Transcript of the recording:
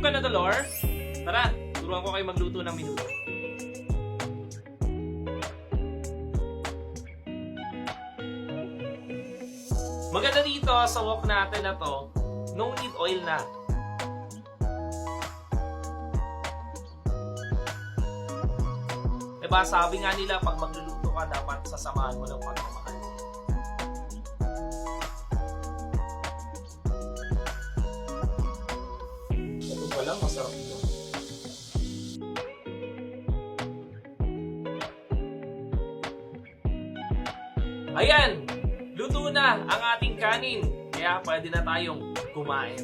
ka na, Dolor? Tara, turuan ko kayo magluto ng menudo. Maganda dito sa wok natin na to, no need oil na. Diba, sabi nga nila pag magluluto ka, dapat sasamahan mo ng pagmamahal. Ito pa lang, masarap ito. Ayan! Luto na ang ating kanin, kaya pwede na tayong kumain.